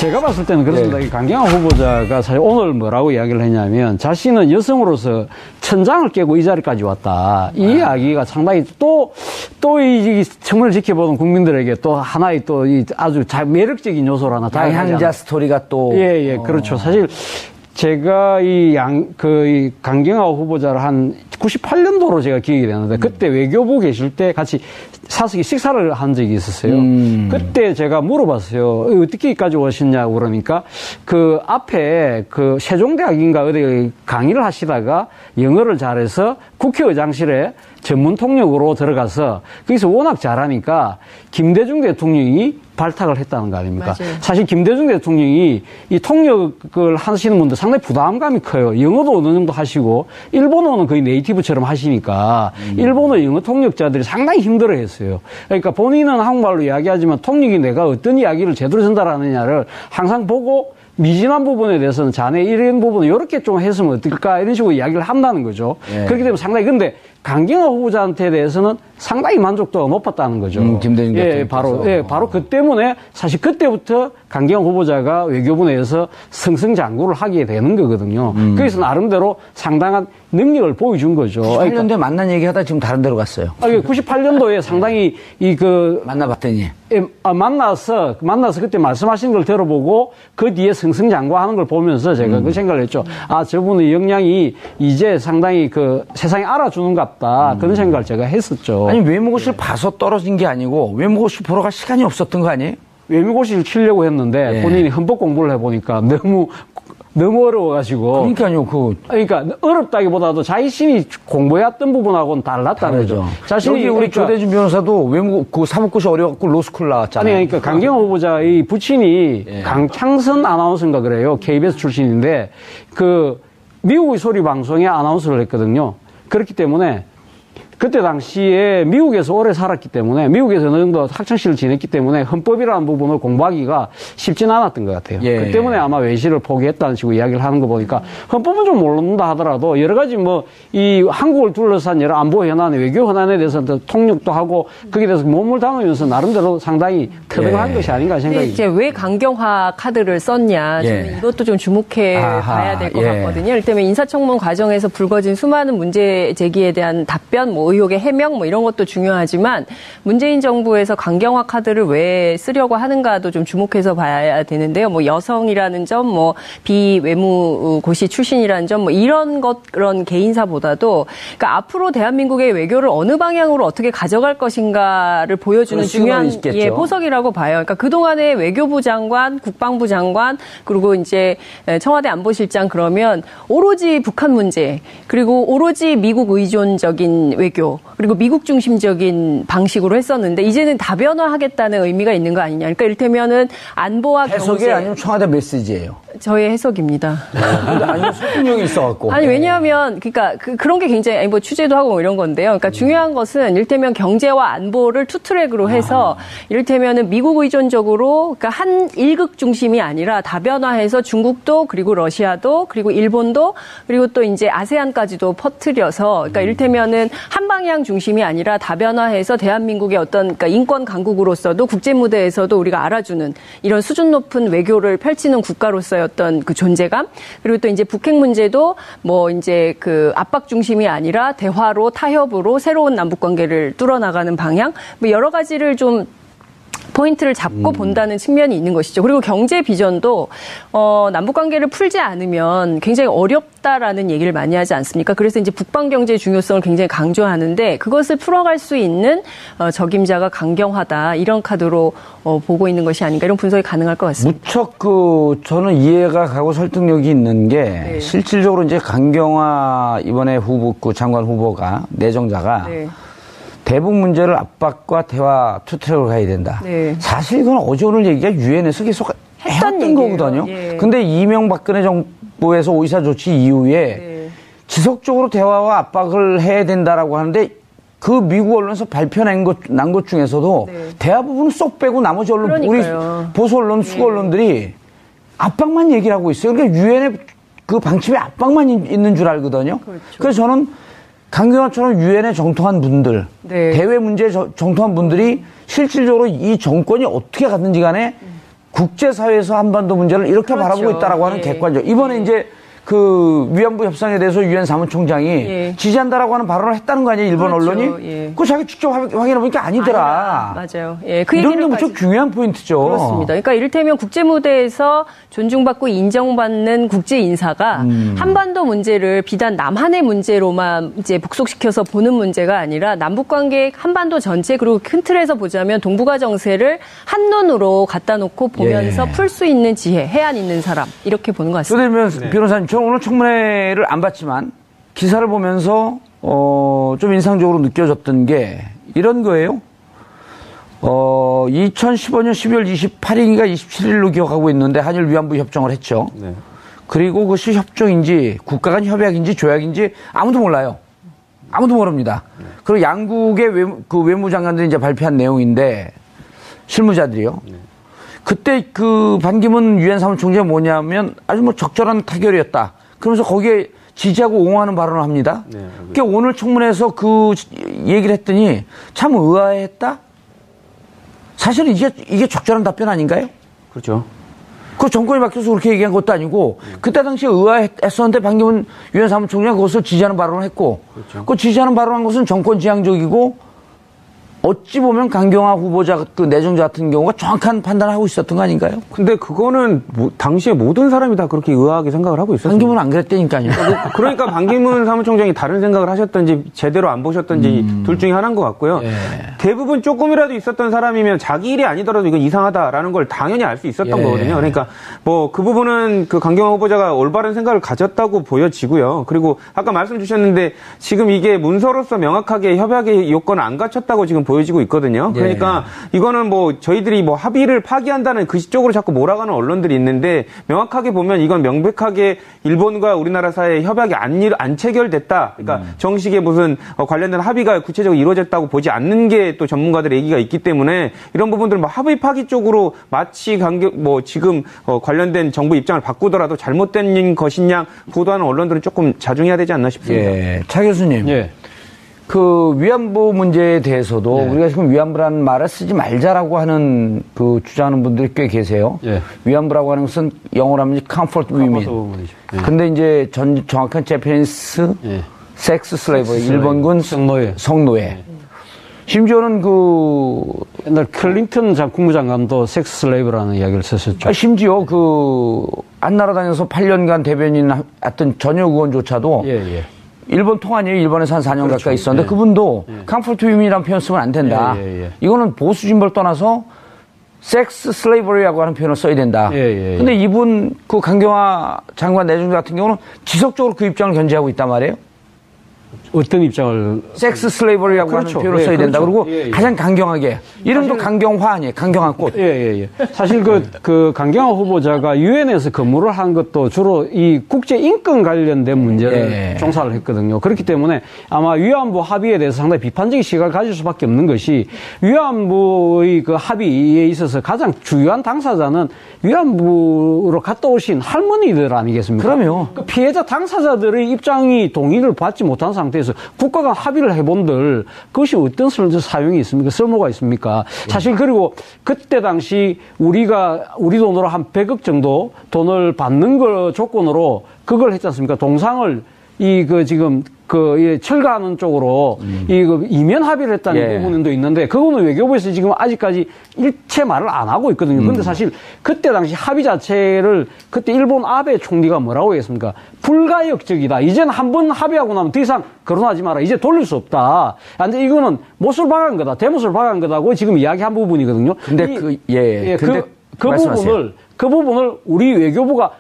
제가 봤을 때는 그렇습니다. 네. 강경화 후보자가 사실 오늘 뭐라고 이야기를 했냐면 자신은 여성으로서 천장을 깨고 이 자리까지 왔다. 이 이야기가 상당히 또 이 정말 지켜보는 국민들에게 또 하나의 또 이 아주 매력적인 요소로 하나 양향자 스토리가 또. 예, 그렇죠. 사실 제가 이 강경화 후보자를 한 98년도로 제가 기억이 되는데 그때 외교부 계실 때 같이 사석에 식사를 한 적이 있었어요. 그때 제가 물어봤어요. 어떻게 여기까지 오셨냐고 그러니까 그 앞에 그 세종대학인가 어디 강의를 하시다가 영어를 잘해서 국회의장실에 전문 통역으로 들어가서 거기서 워낙 잘하니까 김대중 대통령이 발탁을 했다는 거 아닙니까? 맞아요. 사실 김대중 대통령이 이 통역을 하시는 분들 상당히 부담감이 커요. 영어도 어느 정도 하시고 일본어는 거의 네이티브처럼 하시니까 일본어 영어 통역자들이 상당히 힘들어했어요. 그러니까 본인은 한국말로 이야기하지만 통역이 내가 어떤 이야기를 제대로 전달하느냐를 항상 보고 미진한 부분에 대해서는 자네 이런 부분은 이렇게 좀 했으면 어떨까 이런 식으로 이야기를 한다는 거죠. 예. 그렇기 때문에 상당히 근데 강경화 후보자한테 대해서는 상당히 만족도가 높았다는 거죠. 김대중 대통령. 바로 그 때문에 사실 그때부터 강경화 후보자가 외교부 내에서 승승장구를 하게 되는 거거든요. 그래서 나름대로 상당한 능력을 보여준 거죠. 98년도에 만난 얘기하다 지금 다른 데로 갔어요. 98년도에 상당히 만나봤더니. 만나서 그때 말씀하신 걸 들어보고 그 뒤에 승승장구하는 걸 보면서 제가 그 생각을 했죠. 아, 저분의 역량이 이제 상당히 그 세상에 알아주는 것 같다. 그런 생각을 제가 했었죠. 아니, 외무고시를 봐서 떨어진 게 아니고 외무고시 보러 갈 시간이 없었던 거 아니에요? 외무고시를 치려고 했는데 본인이 헌법 공부를 해보니까 너무 어려워가지고. 그러니까 어렵다기보다도 자신이 공부해왔던 부분하고는 달랐다는 거죠. 자신이 우리 조대준 변호사도 외국 사법고시 어려워갖고 로스쿨 나왔잖아요. 아니, 그러니까 강경화 후보자의 부친이 강창선 아나운서인가 그래요. KBS 출신인데 미국의 소리 방송에 아나운서를 했거든요. 그렇기 때문에 그때 당시에 미국에서 오래 살았기 때문에 미국에서 어느 정도 학창시를 지냈기 때문에 헌법이라는 부분을 공부하기가 쉽지는 않았던 것 같아요. 그 때문에 아마 외시를 포기했다는 식으로 이야기를 하는 거 보니까 헌법은 좀 모른다 하더라도 여러 가지 이 한국을 둘러싼 여러 안보 현안, 외교 현안에 대해서 통역도 하고 거기에 대해서 몸을 담으면서 나름대로 상당히 터득한 것이 아닌가 생각이. 이제 왜 강경화 카드를 썼냐. 저는 이것도 좀 주목해 봐야 될 것 같거든요. 이를테면 인사청문 과정에서 불거진 수많은 문제 제기에 대한 답변, 의혹의 해명 이런 것도 중요하지만 문재인 정부에서 강경화 카드를 왜 쓰려고 하는가도 좀 주목해서 봐야 되는데요. 여성이라는 점, 비외무고시 출신이라는 점, 그런 개인사보다도 그러니까 앞으로 대한민국의 외교를 어느 방향으로 어떻게 가져갈 것인가를 보여주는 중요한 보석이라고 봐요. 그러니까 그동안의 외교부 장관, 국방부 장관, 그리고 이제 청와대 안보실장 그러면 오로지 북한 문제, 그리고 오로지 미국 의존적인 외교, 그리고 미국 중심적인 방식으로 했었는데 이제는 다변화하겠다는 의미가 있는 거 아니냐. 그러니까 이를테면은 안보와 해석이 경제. 아니면 청와대 메시지예요. 저의 해석입니다. 아니면 설득력이 있어갖고. 아니, 왜냐하면, 그러니까, 그런 게 굉장히, 취재도 하고 이런 건데요. 그러니까 중요한 것은, 이를테면 경제와 안보를 투트랙으로 해서, 이를테면은 미국 의존적으로, 그러니까 한 일극 중심이 아니라 다변화해서 중국도, 그리고 러시아도, 그리고 일본도, 그리고 또 이제 아세안까지도 퍼뜨려서, 그러니까 이를테면은 한 방향 중심이 아니라 다변화해서 대한민국의 그러니까 인권 강국으로서도 국제 무대에서도 우리가 알아주는 이런 수준 높은 외교를 펼치는 국가로서의 어떤 그 존재감, 그리고 또 이제 북핵 문제도 이제 압박 중심이 아니라 대화로 타협으로 새로운 남북 관계를 뚫어나가는 방향, 여러 가지를 좀 포인트를 잡고 본다는 측면이 있는 것이죠. 그리고 경제 비전도 남북 관계를 풀지 않으면 굉장히 어렵다라는 얘기를 많이 하지 않습니까? 그래서 이제 북방 경제의 중요성을 굉장히 강조하는데 그것을 풀어갈 수 있는 적임자가 강경하다, 이런 카드로 보고 있는 것이 아닌가, 이런 분석이 가능할 것 같습니다. 무척 저는 이해가 가고 설득력이 있는 게 실질적으로 이제 강경화 이번에 장관 후보가 내정자가 대북 문제를 압박과 대화 투트랙으로 가야 된다. 사실 이건 어제 오늘 얘기가 유엔에서 계속 해왔던 거거든요. 근데 이명박근혜 정부에서 오이사 조치 이후에 지속적으로 대화와 압박을 해야 된다라고 하는데 그 미국 언론에서 발표난 것 중에서도 대화 부분은 쏙 빼고 나머지 언론, 우리 보수 언론, 수고 언론들이 압박만 얘기를 하고 있어요. 그러니까 유엔의 그 방침에 압박만 있는 줄 알거든요. 그래서 저는 강경화처럼 유엔에 정통한 분들, 대외 문제에 정통한 분들이 실질적으로 이 정권이 어떻게 갔는지 간에 국제사회에서 한반도 문제를 이렇게 그렇죠. 바라보고 있다라고 하는 예. 객관적. 이번에 예. 이제 그 위안부 협상에 대해서 유엔 사무총장이 예. 지지한다라고 하는 발언을 했다는 거 아니에요, 일본 그렇죠. 언론이? 예. 그거 자기 직접 확인해보니까 아니더라. 맞아요. 예, 그 이런 게 얘기를 무척 중요한 포인트죠. 그렇습니다. 그러니까 이를테면 국제 무대에서 존중받고 인정받는 국제 인사가 한반도 문제를 비단 남한의 문제로만 이제 복속시켜서 보는 문제가 아니라 남북 관계 한반도 전체 그리고 큰 틀에서 보자면 동북아 정세를 한눈으로 갖다 놓고 보면서 예. 풀 수 있는 지혜, 해안 있는 사람 이렇게 보는 것 같습니다. 그러면 변호사님, 저는 오늘 청문회를 안 봤지만 기사를 보면서 좀 인상적으로 느껴졌던 게 이런 거예요. 2015년 12월 28일인가 27일로 기억하고 있는데 한일 위안부 협정을 했죠. 네. 그리고 그것이 협정인지 국가 간 협약인지 조약인지 아무도 몰라요. 아무도 모릅니다. 네. 그리고 양국의 외무장관들이 이제 발표한 내용인데 실무자들이요. 네. 그때 그 반기문 유엔 사무총장이 뭐냐면 아주 뭐 적절한 타결이었다. 그러면서 거기에 지지하고 옹호하는 발언을 합니다. 네, 그러니까 오늘 청문회에서 그 얘기를 했더니 참 의아했다. 사실은 이게 적절한 답변 아닌가요? 그렇죠. 그 정권이 바뀌어서 그렇게 얘기한 것도 아니고 그때 당시에 의아했었는데 반기문 유엔 사무총장이 그것을 지지하는 발언을 했고 그렇죠. 그 지지하는 발언한 것은 정권 지향적이고 어찌 보면 강경화 후보자 그 내정자 같은 경우가 정확한 판단을 하고 있었던 거 아닌가요? 근데 그거는 당시에 모든 사람이 다 그렇게 의아하게 생각을 하고 있었어요. 반기문은 안 그랬다니까요. 그러니까 반기문 사무총장이 다른 생각을 하셨던지 제대로 안 보셨던지 둘 중에 하나인 것 같고요. 예. 대부분 조금이라도 있었던 사람이면 자기 일이 아니더라도 이건 이상하다라는 걸 당연히 알 수 있었던 거거든요. 그러니까 뭐 그 부분은 그 강경화 후보자가 올바른 생각을 가졌다고 보여지고요. 그리고 아까 말씀 주셨는데 지금 이게 문서로서 명확하게 협약의 요건을 안 갖췄다고 지금 보여지고 있거든요. 그러니까 이거는 뭐 저희들이 뭐 합의를 파기한다는 그 쪽으로 자꾸 몰아가는 언론들이 있는데 명확하게 보면 이건 명백하게 일본과 우리나라 사이에 협약이 안 체결됐다. 그러니까 정식의 무슨 관련된 합의가 구체적으로 이루어졌다고 보지 않는 게 또 전문가들의 얘기가 있기 때문에 이런 부분들 뭐 합의 파기 쪽으로 마치 뭐 지금 관련된 정부 입장을 바꾸더라도 잘못된 것이냐 보도하는 언론들은 조금 자중해야 되지 않나 싶습니다. 예. 차 교수님. 예. 그 위안부 문제에 대해서도 우리가 지금 위안부라는 말을 쓰지 말자라고 하는 그 주장하는 분들이 꽤 계세요. 위안부라고 하는 것은 영어로 하면 comfort women. 근데 이제 정확한 제페니스 섹스 슬레이버 일본군 성노예. 심지어는 그 옛날 클린턴 국무장관도 섹스 슬레이브라는 이야기를 썼었죠. 심지어 그 한나라당에서 8년간 대변인 했던 전역 의원조차도 일본 통화니에요. 일본에서 한 4년 가까이 있었는데 그분도 컴포트 위민이라는 표현 쓰면 안 된다. 이거는 보수 진보를 떠나서 섹스 슬레이버리라고 하는 표현을 써야 된다. 근데 이분 그 강경화 장관 내정자 같은 경우는 지속적으로 그 입장을 견지하고 있단 말이에요. 어떤 입장을? 섹스 슬레이버리라고 하는 표현을 써야 된다. 그리고 가장 강경하게. 이름도 강경화 아니에요. 강경한 꽃. 사실 그 강경화 후보자가 유엔에서 근무를 한 것도 주로 이 국제 인권 관련된 문제를 종사를 했거든요. 그렇기 때문에 아마 위안부 합의에 대해서 상당히 비판적인 시각을 가질 수밖에 없는 것이 위안부의 그 합의에 있어서 가장 주요한 당사자는 위안부로 갔다 오신 할머니들 아니겠습니까? 그럼요. 그 피해자 당사자들의 입장이 동의를 받지 못한 상태에서 국가가 합의를 해본들 그것이 어떤 사용이 있습니까? 쓸모가 있습니까? 사실 그리고 그때 당시 우리 돈으로 한 100억 정도 돈을 받는 걸 조건으로 그걸 했지 않습니까? 동상을 지금 철거하는 쪽으로 이면 합의를 했다는 부분도 있는데 그거는 외교부에서 지금 아직까지 일체 말을 안 하고 있거든요. 그런데 사실 그때 당시 합의 자체를 그때 일본 아베 총리가 뭐라고 했습니까? 불가역적이다. 이제는 한 번 합의하고 나면 더 이상 거론하지 마라. 이제 돌릴 수 없다. 근데 이거는 못을 박은 거다. 대못을 박은 거다고 지금 이야기한 부분이거든요. 근데 그 부분을 우리 외교부가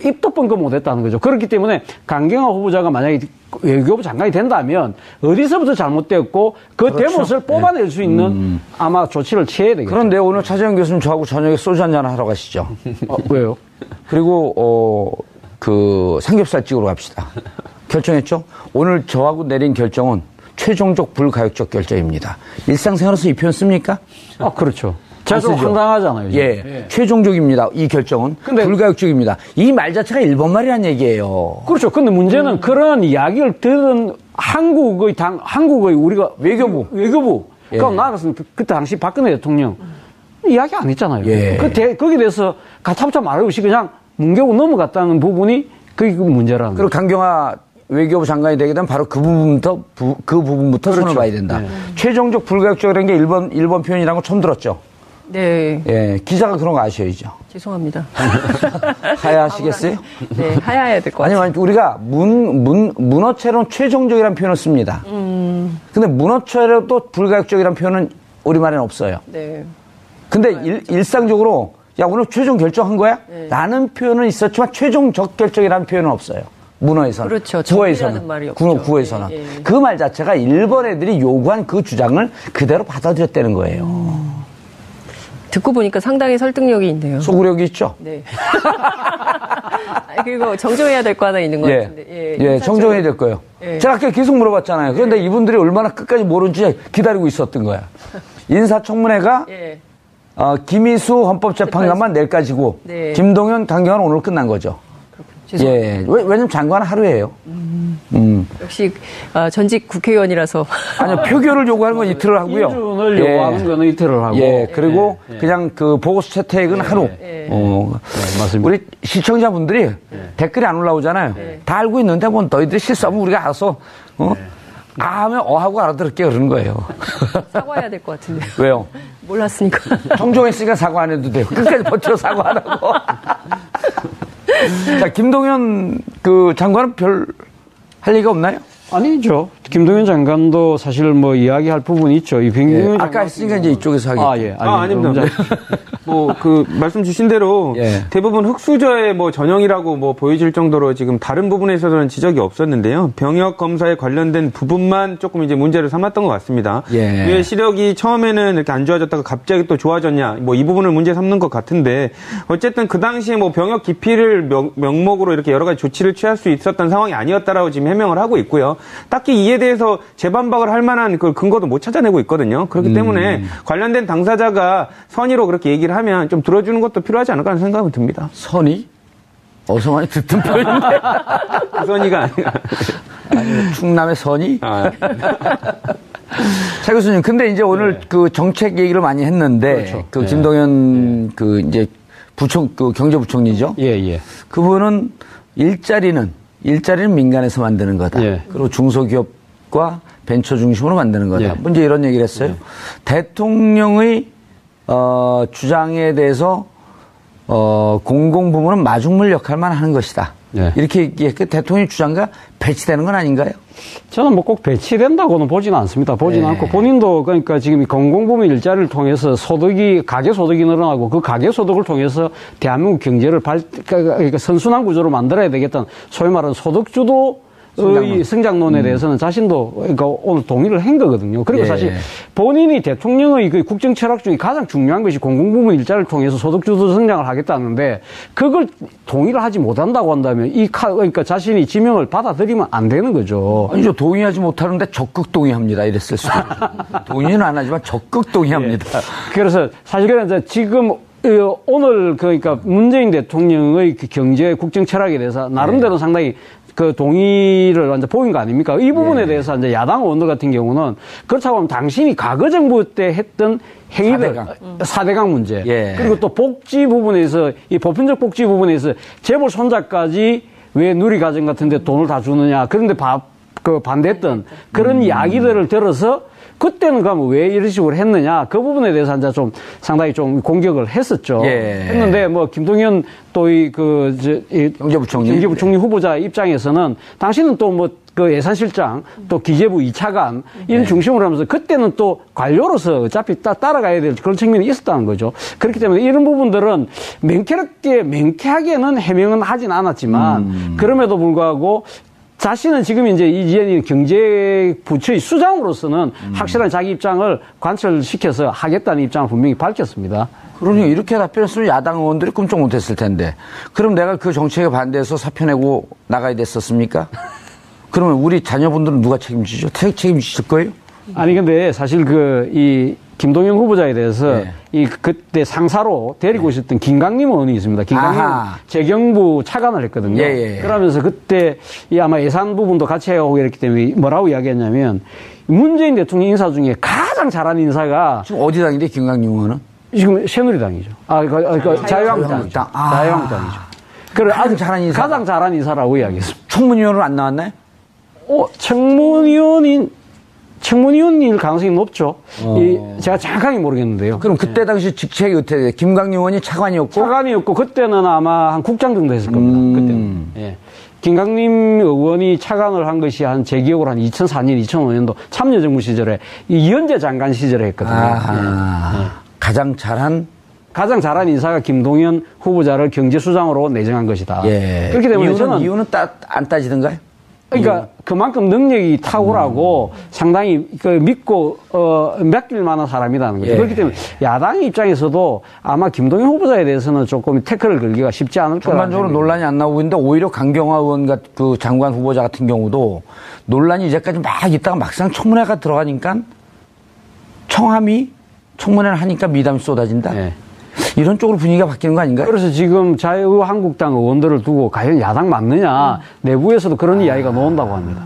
입도 뻥끗 못했다는 거죠. 그렇기 때문에 강경화 후보자가 만약에 외교부 장관이 된다면 어디서부터 잘못됐고 그 대못을 뽑아낼 수 있는 아마 조치를 취해야 되겠죠. 그런데 오늘 차재현 교수님 저하고 저녁에 소주 한잔 하러 가시죠. 왜요? 그리고 그 삼겹살 찍으러 갑시다. 결정했죠? 오늘 저하고 내린 결정은 최종적 불가역적 결정입니다. 일상생활에서 이 표현 씁니까? 그렇죠. 제가 황당하잖아요. 최종적입니다. 이 결정은. 불가역적입니다. 이 말 자체가 일본말이란 얘기예요. 그렇죠. 근데 문제는 그런 이야기를 들은 한국의 우리가 외교부. 그러니까 나아갔으면 그때 당시 박근혜 대통령 이야기 안 했잖아요. 예. 거기에 대해서 가타부타 말할 없이 그냥 뭉개고 넘어갔다는 부분이 그게 문제라는 그리고 거죠. 강경화 외교부 장관이 되게 되면 바로 그 부분부터 그렇죠. 손을 봐야 된다. 네. 최종적 불가역적이라는 게 일본 표현이라는 거 처음 들었죠. 네. 예, 기자가 그런 거 아셔야죠. 죄송합니다. 하야하시겠어요? 네, 하야해야 될 것 같아요. 아니면 우리가 문어체로는 최종적이라는 표현을 씁니다. 근데 문어체로도 불가역적이라는 표현은 우리말에는 없어요. 네. 근데 일상적으로 야 오늘 최종 결정한 거야? 네. 라는 표현은 있었지만 최종적 결정이라는 표현은 없어요. 문어에서는. 그렇죠. 구어에서는. 말이 없죠. 구어에서는. 예, 예. 그 말 자체가 일본 애들이 요구한 그 주장을 그대로 받아들였다는 거예요. 듣고 보니까 상당히 설득력이 있네요. 소구력이 있죠? 네. 그리고 정정해야 될 거 하나 있는 것 같은데. 예, 정정해야 될 거예요. 예. 제가 아까 계속 물어봤잖아요. 그런데 이분들이 얼마나 끝까지 모른지 기다리고 있었던 거야. 인사청문회가 예. 김희수 헌법재판관만 내일까지고 네. 김동연, 강경화는 오늘 끝난 거죠. 죄송합니다. 예, 왜냐면 장관은 하루예요. 역시 전직 국회의원이라서. 아니요, 표결을 요구하는 건 이틀을 하고요. 기준을 요구하는 거는 이틀을 하고. 예, 그리고 그냥 그 보고서 채택은 하루. 네, 맞습니다. 우리 시청자분들이 댓글이 안 올라오잖아요. 다 알고 있는데 뭐 너희들이 실수하면 우리가 알아서 하면 하고 알아들을게 그러는 거예요. 사과해야 될 것 같은데. 왜요? 몰랐으니까. 정정했으니까 사과 안 해도 돼요. 끝까지 버텨 사과 안 하고. 자, 김동연 그 장관은 별 할 얘기가 없나요? 아니죠. 김동연 장관도 사실 뭐 이야기할 부분이 있죠. 이 백경현 장관. 아까 했으니까 이제 이쪽에서 하겠죠. 아닙니다. 뭐, 말씀 주신 대로 대부분 흑수저의 뭐 전형이라고 뭐 보여질 정도로 지금 다른 부분에 있어서는 지적이 없었는데요. 병역 검사에 관련된 부분만 조금 이제 문제를 삼았던 것 같습니다. 왜 시력이 처음에는 이렇게 안 좋아졌다가 갑자기 또 좋아졌냐. 뭐 이 부분을 문제 삼는 것 같은데 어쨌든 그 당시에 뭐 병역 기피를 명목으로 이렇게 여러 가지 조치를 취할 수 있었던 상황이 아니었다라고 지금 해명을 하고 있고요. 딱히 이에 대해서 재반박을 할 만한 그 근거도 못 찾아내고 있거든요. 그렇기 때문에 관련된 당사자가 선의로 그렇게 얘기를 하면 좀 들어주는 것도 필요하지 않을까 하는 생각은 듭니다. 선의? 어서 많이 듣던 표현인데. 그 선의가 아니라. 아니, 충남의 선의? 차 교수님, 근데 이제 오늘 그 정책 얘기를 많이 했는데, 그 김동연 그 이제 그 경제부총리죠? 예. 그분은 일자리는 민간에서 만드는 거다. 그리고 중소기업과 벤처 중심으로 만드는 거다. 먼저 이런 얘기를 했어요. 대통령의 주장에 대해서 공공부문은 마중물 역할만 하는 것이다. 이렇게 얘기했고 대통령의 주장과 배치되는 건 아닌가요? 저는 뭐 꼭 배치된다고는 보지는 않습니다. 보지는 않고 본인도 그러니까 지금 공공부문 일자리를 통해서 가계 소득이 늘어나고 그 가계 소득을 통해서 대한민국 경제를 그러니까 선순환 구조로 만들어야 되겠다는 소위 말하는 소득주도 성장론에 대해서는 자신도 그러니까 오늘 동의를 한 거거든요. 그리고 사실 본인이 대통령의 그 국정 철학 중에 가장 중요한 것이 공공부문 일자리를 통해서 소득주도 성장을 하겠다는데 그걸 동의를 하지 못한다고 한다면 그러니까 자신이 지명을 받아들이면 안 되는 거죠. 아니죠. 동의하지 못하는데 적극 동의합니다. 이랬을 수도 있고. 동의는 안 하지만 적극 동의합니다. 그래서 사실 그래서 지금 오늘 그러니까 문재인 대통령의 그 경제 국정 철학에 대해서 나름대로 상당히 그 동의를 완전 보인 거 아닙니까? 이 부분에 대해서 이제 야당 의원들 같은 경우는 그렇다고 하면 당신이 과거 정부 때 했던 행위들 4대강 문제 그리고 또 복지 부분에서 이 보편적 복지 부분에서 재벌 손자까지 왜 누리과정 같은 데 돈을 다 주느냐 그런데 반대했던 그런 이야기들을 들어서 그때는 그러면 왜 이런 식으로 했느냐 그 부분에 대해서 이제 좀 상당히 좀 공격을 했었죠. 했는데 뭐 김동연 또 경제부총리 후보자 입장에서는 당신은 또 뭐 그 예산실장 또 기재부 2차관 이런 중심으로 하면서 그때는 또 관료로서 어차피 따라가야 될 그런 측면이 있었다는 거죠. 그렇기 때문에 이런 부분들은 명쾌하게는 해명은 하진 않았지만 그럼에도 불구하고 자신은 지금 이제 이재현 경제부처의 수장으로서는 확실한 자기 입장을 관철시켜서 하겠다는 입장을 분명히 밝혔습니다. 그러니 이렇게 답변했으면 야당 의원들이 끔찍 못했을 텐데 그럼 내가 그 정책에 반대해서 사표 내고 나가야 됐었습니까? 그러면 우리 자녀분들은 누가 책임지죠? 책임지실 거예요? 아니 근데 사실 이 김동연 후보자에 대해서 그때 상사로 데리고 있었던 김강림 의원이 있습니다. 김강림 재경부 차관을 했거든요. 그러면서 그때 아마 예산 부분도 같이 하고 이랬기 때문에 뭐라고 이야기했냐면 문재인 대통령 인사 중에 가장 잘하는 인사가 지금 어디 당인데 김강림 의원은? 지금 새누리당이죠. 자유한국당이죠. 자유한국당이죠. 그래 아주 가장 잘한 인사라고 이야기했습니다. 청문위원으로 안 나왔나요? 청문위원일 가능성이 높죠. 제가 정확하게 모르겠는데요. 그럼 그때 당시 직책이 어떻게 돼요? 김강림 의원이 차관이었고? 그때는 아마 한 국장 정도 했을 겁니다. 그때는. 예. 김강림 의원이 차관을 한 것이 제 기억으로 한 2004년, 2005년도 참여정부 시절에 이현재 장관 시절에 했거든요. 예. 가장 잘한 인사가 김동연 후보자를 경제수장으로 내정한 것이다. 예. 그렇기 때문에 이유는 안 따지던가요? 그러니까 그만큼 능력이 탁월하고 상당히 믿고 맡길 만한 사람이라는 거죠. 그렇기 때문에 야당 입장에서도 아마 김동연 후보자에 대해서는 조금 태클을 걸기가 쉽지 않을 거라는 전반적으로 논란이 안 나오고 있는데 오히려 강경화 의원 그 장관 후보자 같은 경우도 논란이 이제까지 막 있다가 막상 청문회가 들어가니까 청문회를 하니까 미담이 쏟아진다. 네. 이런 쪽으로 분위기가 바뀌는 거 아닌가요? 그래서 지금 자유한국당 의원들을 두고 과연 야당 맞느냐 내부에서도 그런 이야기가 나온다고 합니다.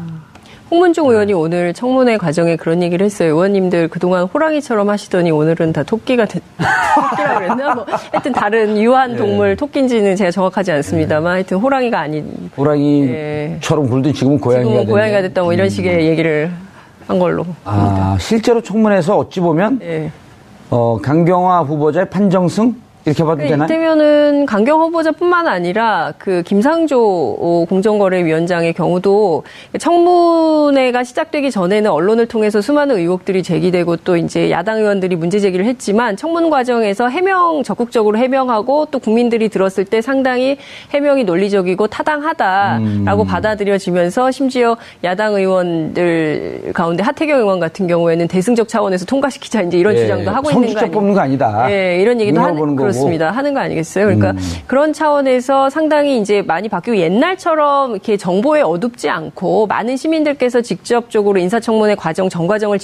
홍문종 의원이 오늘 청문회 과정에 그런 얘기를 했어요. 의원님들 그동안 호랑이처럼 하시더니 오늘은 다 토끼라 그랬나? 하여튼 다른 유한 동물 토끼인지는 제가 정확하지 않습니다만 하여튼 호랑이가 아닌. 호랑이처럼 굴든 지금은 고양이가 됐다 이런 식의 얘기를 한 걸로. 실제로 청문회에서 어찌 보면 강경화 후보자의 판정승 이렇게 봐도 되나요? 이때면은 강경화 후보자뿐만 아니라 그 김상조 공정거래위원장의 경우도 청문회가 시작되기 전에는 언론을 통해서 수많은 의혹들이 제기되고 또 이제 야당 의원들이 문제 제기를 했지만 청문 과정에서 적극적으로 해명하고 또 국민들이 들었을 때 상당히 해명이 논리적이고 타당하다라고 받아들여지면서 심지어 야당 의원들 가운데 하태경 의원 같은 경우에는 대승적 차원에서 통과시키자 이제 이런 주장도 하고 있는 거 아니에요? 성직적 뽑는 거 아니다. 이런 얘기도 그렇습니다. 하는 거 아니겠어요? 그러니까 그런 차원에서 상당히 이제 많이 바뀌고 옛날처럼 이렇게 정보에 어둡지 않고 많은 시민들께서 직접적으로 인사청문회 전 과정을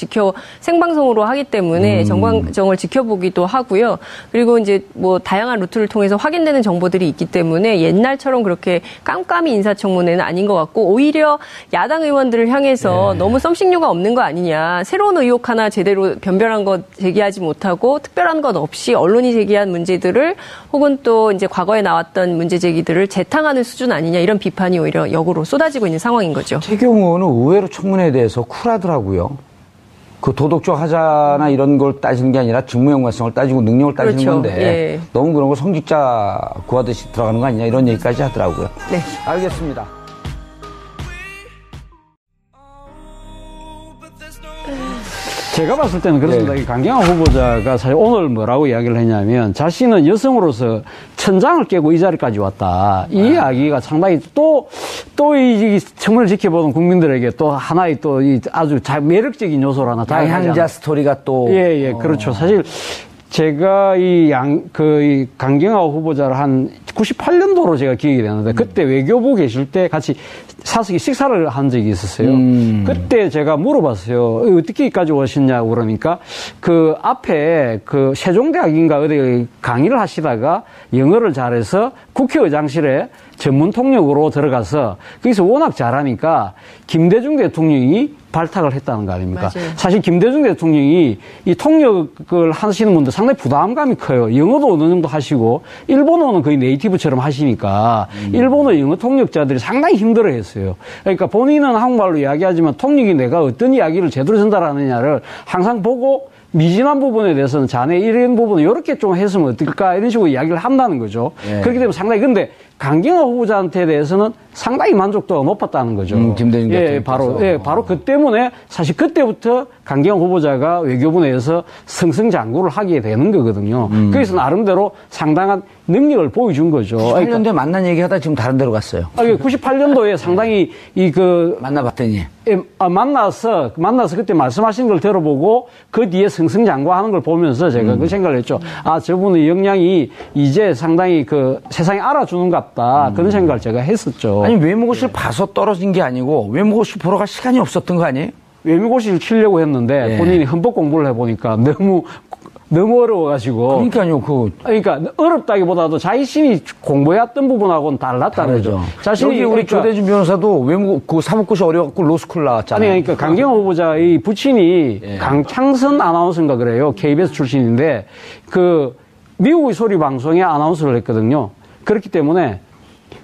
생방송으로 하기 때문에 전 과정을 지켜보기도 하고요. 그리고 이제 다양한 루트를 통해서 확인되는 정보들이 있기 때문에 옛날처럼 그렇게 깜깜이 인사청문회는 아닌 것 같고 오히려 야당 의원들을 향해서 너무 썸씽류가 없는 거 아니냐. 새로운 의혹 하나 제대로 변별한 것 제기하지 못하고 특별한 것 없이 언론이 제기한 문제들을 혹은 또 이제 과거에 나왔던 문제 제기들을 재탕하는 수준 아니냐 이런 비판이 오히려 역으로 쏟아지고 있는 상황인 거죠. 태경 의원은 의외로 청문회에 대해서 쿨하더라고요. 그 도덕적 하자나 이런 걸 따지는 게 아니라 직무 연관성을 따지고 능력을 따지는 건데 너무 그런 거 성직자 구하듯이 들어가는 거 아니냐 이런 얘기까지 하더라고요. 네, 알겠습니다. 제가 봤을 때는 그렇습니다. 강경화 후보자가 사실 오늘 뭐라고 이야기를 했냐면 자신은 여성으로서 천장을 깨고 이 자리까지 왔다. 이 이야기가 상당히 또 이 청문회를 지켜보는 국민들에게 또 하나의 또 이 아주 매력적인 요소로 하나 양향자 스토리가 또. 그렇죠. 사실 제가 이 강경화 후보자를 한 98년도로 제가 기억이 되는데 그때 외교부 계실 때 같이 사석에 식사를 한 적이 있었어요. 그때 제가 물어봤어요. 어떻게까지 오셨냐고 그러니까 그 앞에 그 세종대학인가 어디 강의를 하시다가 영어를 잘해서 국회의장실에 전문 통역으로 들어가서 거기서 워낙 잘하니까 김대중 대통령이 발탁을 했다는 거 아닙니까? 맞아요. 사실 김대중 대통령이 이 통역을 하시는 분들 상당히 부담감이 커요. 영어도 어느 정도 하시고 일본어는 거의 네이티브처럼 하시니까 일본어 영어 통역자들이 상당히 힘들어했어요. 그러니까 본인은 한국말로 이야기하지만 통역이 내가 어떤 이야기를 제대로 전달하느냐를 항상 보고 미진한 부분에 대해서는 자네 이런 부분은 이렇게 좀 했으면 어떨까 이런 식으로 이야기를 한다는 거죠. 그렇기 때문에 상당히 근데 강경화 후보자한테 대해서는 상당히 만족도가 높았다는 거죠. 김대중 대통령. 바로 그 때문에 사실 그때부터 강경화 후보자가 외교부 내에서 승승장구를 하게 되는 거거든요. 그래서 나름대로 상당한 능력을 보여준 거죠. 98년도에 만난 얘기하다 지금 다른 데로 갔어요. 98년도에 상당히 만나봤더니. 만나서 그때 말씀하신 걸 들어보고 그 뒤에 승승장구하는 걸 보면서 제가 그 생각을 했죠. 저분의 역량이 이제 상당히 세상에 알아주는 것 같다. 그런 생각을 제가 했었죠. 아니, 외무고시를 봐서 떨어진 게 아니고 외무고시 보러 갈 시간이 없었던 거 아니에요? 외무고시를 치려고 했는데 본인이 헌법 공부를 해보니까 너무 너무 어려워가지고. 그러니까요, 그러니까 어렵다기보다도 자신이 공부해왔던 부분하고는 달랐다는 거죠. 자신이 여기 우리 조대준 변호사도 외국 사법고시 어려갖고 로스쿨 나왔잖아요. 아니, 그러니까 강경화 후보자의 부친이 강창선 아나운서인가 그래요. KBS 출신인데 미국의 소리 방송에 아나운서를 했거든요. 그렇기 때문에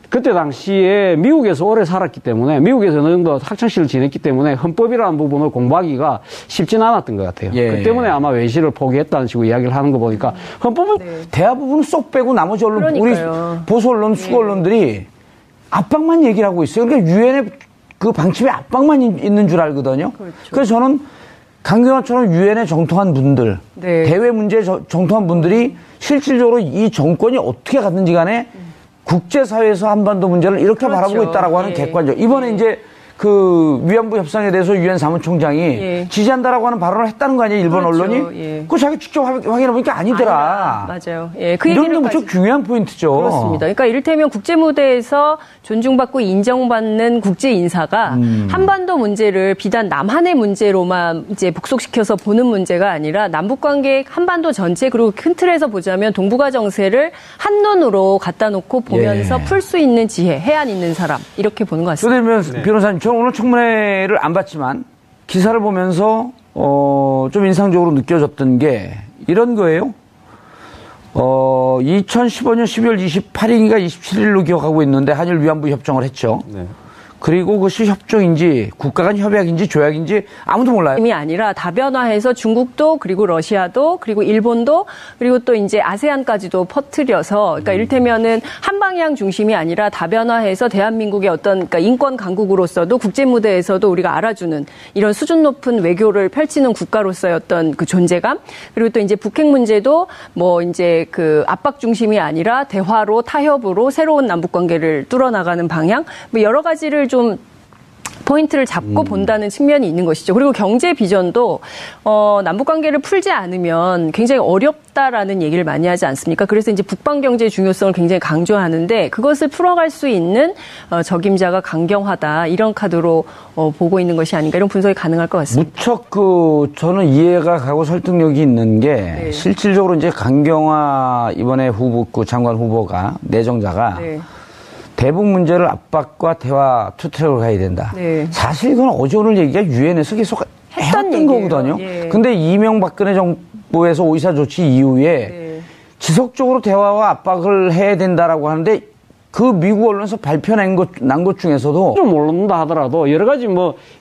그때 당시에 미국에서 오래 살았기 때문에 미국에서 어느 정도 학창시절을 지냈기 때문에 헌법이라는 부분을 공부하기가 쉽지는 않았던 것 같아요. 그 때문에 아마 외시를 포기했다는 식으로 이야기를 하는 거 보니까 헌법은 대부분은 쏙 빼고 나머지 언론, 그러니까요. 우리 보수 언론, 수고 언론들이 압박만 얘기를 하고 있어요. 그러니까 유엔의 그 방침에 압박만 있는 줄 알거든요. 그렇죠. 그래서 저는 강경화처럼 유엔에 정통한 분들, 대외 문제에 정통한 분들이 실질적으로 이 정권이 어떻게 갔는지 간에 국제사회에서 한반도 문제를 이렇게 바라보고 있다라고 하는 객관적. 이번에 이제 위안부 협상에 대해서 유엔 사무총장이 지지한다라고 하는 발언을 했다는 거 아니에요, 일본 언론이? 그거 자기 직접 확인해보니까 아니더라. 맞아요. 이런 게 무척 중요한 포인트죠. 그렇습니다. 그러니까 이를테면 국제무대에서 존중받고 인정받는 국제 인사가 한반도 문제를 비단 남한의 문제로만 이제 복속시켜서 보는 문제가 아니라 남북관계 한반도 전체 그리고 큰 틀에서 보자면 동북아 정세를 한눈으로 갖다 놓고 보면서 풀 수 있는 지혜, 해안 있는 사람 이렇게 보는 것 같습니다. 그러면 변호사님, 저는 오늘 청문회를 안 봤지만 기사를 보면서 좀 인상적으로 느껴졌던 게 이런 거예요. 2015년 12월 28일인가 27일로 기억하고 있는데 한일 위안부 협정을 했죠. 그리고 그것이 협정인지 국가 간 협약인지 조약인지 아무도 몰라요. 이 아니라 다변화해서 중국도 그리고 러시아도 그리고 일본도 그리고 또 이제 아세안까지도 퍼뜨려서 그러니까 이를테면은 한 방향 중심이 아니라 다변화해서 대한민국의 어떤 그러니까 인권 강국으로서도 국제 무대에서도 우리가 알아주는 이런 수준 높은 외교를 펼치는 국가로서의 어떤 그 존재감 그리고 또 이제 북핵 문제도 뭐 이제 압박 중심이 아니라 대화로 타협으로 새로운 남북 관계를 뚫어나가는 방향 뭐 여러 가지를 좀 포인트를 잡고 본다는 측면이 있는 것이죠. 그리고 경제 비전도 남북 관계를 풀지 않으면 굉장히 어렵다라는 얘기를 많이 하지 않습니까? 그래서 이제 북방 경제의 중요성을 굉장히 강조하는데 그것을 풀어갈 수 있는 적임자가 강경하다 이런 카드로 보고 있는 것이 아닌가 이런 분석이 가능할 것 같습니다. 무척 저는 이해가 가고 설득력이 있는 게 실질적으로 이제 강경화 이번에 장관 후보가 내정자가 대북 문제를 압박과 대화 투트랙으로 가야 된다. 사실 이건 어제 오늘 얘기가 유엔에서 계속 해왔던 거거든요. 근데 이명박근혜 정부에서 오이사 조치 이후에 지속적으로 대화와 압박을 해야 된다라고 하는데 그 미국 언론에서 발표난 것 중에서도 좀 모른다 하더라도 여러 가지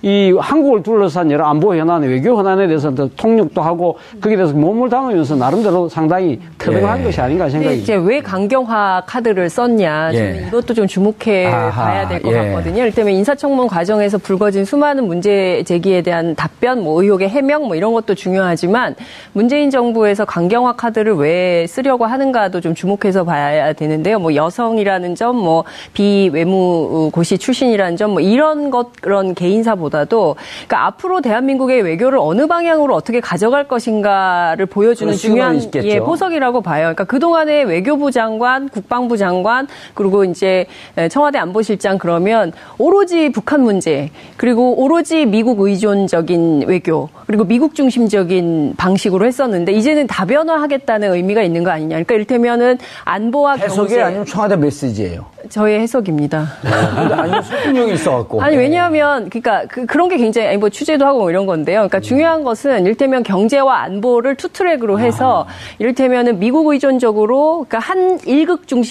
이 한국을 둘러싼 여러 안보 현안, 외교 현안에 대해서 통역도 하고 거기에 대해서 몸을 담으면서 나름대로 상당히 터득한 것이 아닌가 생각이. 이제 왜 강경화 카드를 썼냐, 저는 이것도 좀 주목해 봐야 될 것 같거든요. 이를테면 인사청문 과정에서 불거진 수많은 문제 제기에 대한 답변, 의혹의 해명, 이런 것도 중요하지만 문재인 정부에서 강경화 카드를 왜 쓰려고 하는가도 좀 주목해서 봐야 되는데요. 여성이라는 점, 비외무고시 출신이라는 점, 그런 개인사보다도, 그러니까 앞으로 대한민국의 외교를 어느 방향으로 어떻게 가져갈 것인가를 보여주는 중요한 보석이라고 봐요. 그러니까 그동안의 외교부 장관, 국방부 장관, 그리고 이제 청와대 안보실장 그러면 오로지 북한 문제, 그리고 오로지 미국 의존적인 외교, 그리고 미국 중심적인 방식으로 했었는데, 이제는 다변화하겠다는 의미가 있는 거 아니냐. 그러니까 이를테면은 안보와 해석이 경제. 아니면 청와대 메시지예요. 저의 해석입니다. 아니면 설득력이 있어갖고. 아니, 왜냐하면, 그러니까 그런 게 굉장히, 취재도 하고 이런 건데요. 그러니까 중요한 것은 이를테면 경제와 안보를 투트랙으로 해서 이를테면은 미국 의존적으로, 그러니까 한 일극 중심